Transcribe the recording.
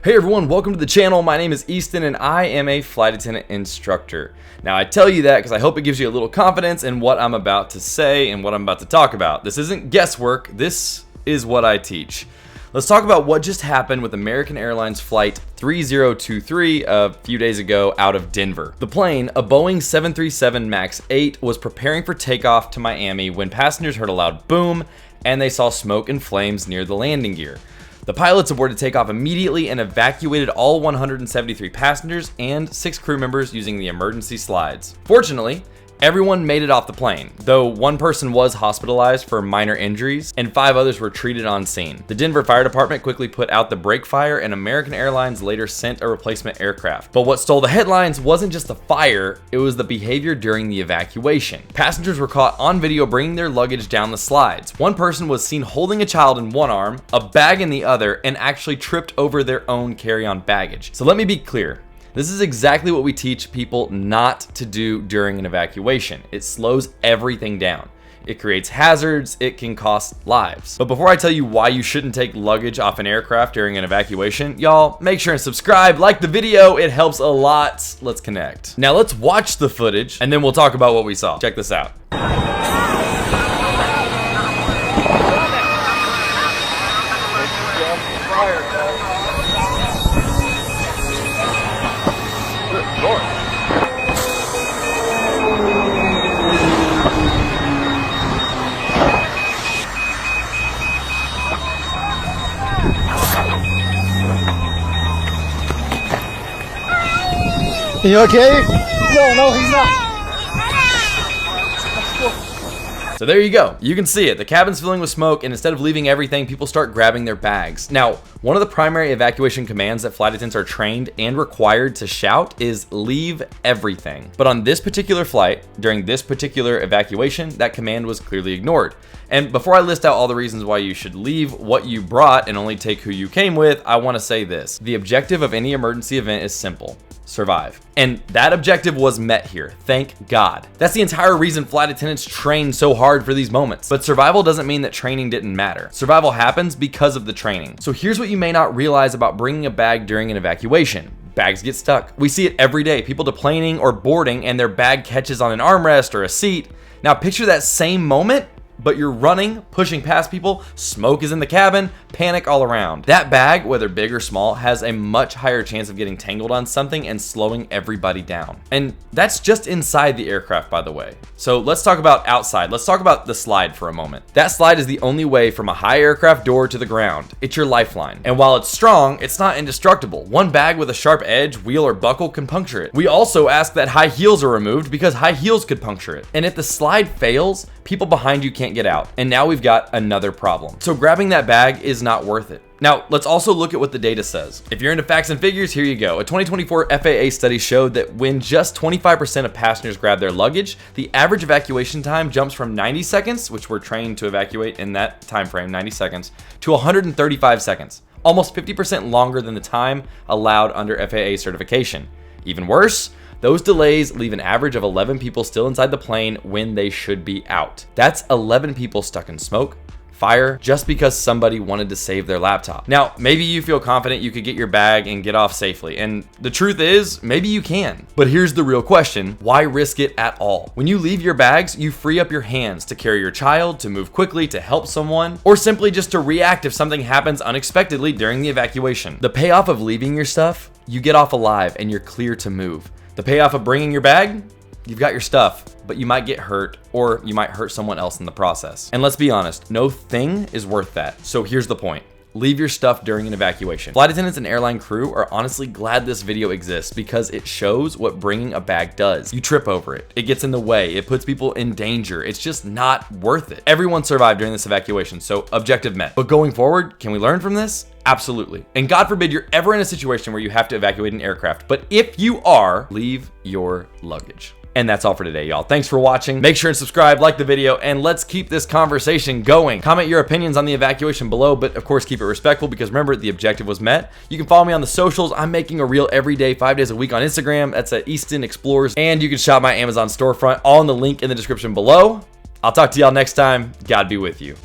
Hey everyone, welcome to the channel. My name is Easton and I am a flight attendant instructor. Now I tell you that because I hope it gives you a little confidence in what I'm about to say and what I'm about to talk about. This isn't guesswork, this is what I teach. Let's talk about what just happened with American Airlines flight 3023 a few days ago out of Denver. The plane, a Boeing 737 MAX 8, was preparing for takeoff to Miami when passengers heard a loud boom and they saw smoke and flames near the landing gear. The pilots aborted takeoff immediately and evacuated all 173 passengers and 6 crew members using the emergency slides. Fortunately, everyone made it off the plane, though one person was hospitalized for minor injuries and 5 others were treated on scene. The Denver Fire Department quickly put out the brake fire and American Airlines later sent a replacement aircraft. But what stole the headlines wasn't just the fire, it was the behavior during the evacuation. Passengers were caught on video bringing their luggage down the slides. One person was seen holding a child in one arm, a bag in the other, and actually tripped over their own carry-on baggage. So let me be clear. This is exactly what we teach people not to do during an evacuation. It slows everything down. It creates hazards, it can cost lives. But before I tell you why you shouldn't take luggage off an aircraft during an evacuation, y'all make sure and subscribe, like the video, it helps a lot. Let's connect. Now let's watch the footage and then we'll talk about what we saw. Check this out. You okay? No, he's not. So there you go. You can see it. The cabin's filling with smoke, and instead of leaving everything, people start grabbing their bags. Now, one of the primary evacuation commands that flight attendants are trained and required to shout is leave everything. But on this particular flight, during this particular evacuation, that command was clearly ignored. And before I list out all the reasons why you should leave what you brought and only take who you came with, I want to say this. The objective of any emergency event is simple. Survive. And that objective was met here, thank God. That's the entire reason flight attendants train so hard for these moments. But survival doesn't mean that training didn't matter. Survival happens because of the training. So here's what you may not realize about bringing a bag during an evacuation. Bags get stuck. We see it every day, people deplaning or boarding and their bag catches on an armrest or a seat. Now picture that same moment, but you're running, pushing past people, smoke is in the cabin, panic all around. That bag, whether big or small, has a much higher chance of getting tangled on something and slowing everybody down. And that's just inside the aircraft, by the way. So let's talk about outside. Let's talk about the slide for a moment. That slide is the only way from a high aircraft door to the ground. It's your lifeline. And while it's strong, it's not indestructible. One bag with a sharp edge, wheel, or buckle can puncture it. We also ask that high heels are removed because high heels could puncture it. And if the slide fails, people behind you can't get out. And now we've got another problem. So grabbing that bag is not worth it. Now, let's also look at what the data says. If you're into facts and figures, here you go. A 2024 FAA study showed that when just 25% of passengers grab their luggage, the average evacuation time jumps from 90 seconds, which we're trained to evacuate in that time frame, 90 seconds, to 135 seconds, almost 50% longer than the time allowed under FAA certification. Even worse, those delays leave an average of 11 people still inside the plane when they should be out. That's 11 people stuck in smoke, fire, just because somebody wanted to save their laptop. Now, maybe you feel confident you could get your bag and get off safely. And the truth is, maybe you can. But here's the real question. Why risk it at all? When you leave your bags, you free up your hands to carry your child, to move quickly, to help someone, or simply just to react if something happens unexpectedly during the evacuation. The payoff of leaving your stuff, you get off alive and you're clear to move. The payoff of bringing your bag, you've got your stuff, but you might get hurt or you might hurt someone else in the process. And let's be honest, no thing is worth that. So here's the point. Leave your stuff during an evacuation. Flight attendants and airline crew are honestly glad this video exists because it shows what bringing a bag does. You trip over it. It gets in the way. It puts people in danger. It's just not worth it. Everyone survived during this evacuation, so objective met. But going forward, can we learn from this? Absolutely. And God forbid you're ever in a situation where you have to evacuate an aircraft. But if you are, leave your luggage. And that's all for today, y'all. Thanks for watching. Make sure and subscribe, like the video, and let's keep this conversation going. Comment your opinions on the evacuation below, but of course keep it respectful because remember, the objective was met. You can follow me on the socials. I'm making a reel every day, 5 days a week on Instagram. That's at Easton Explores. And you can shop my Amazon storefront, all in the link in the description below. I'll talk to y'all next time. God be with you.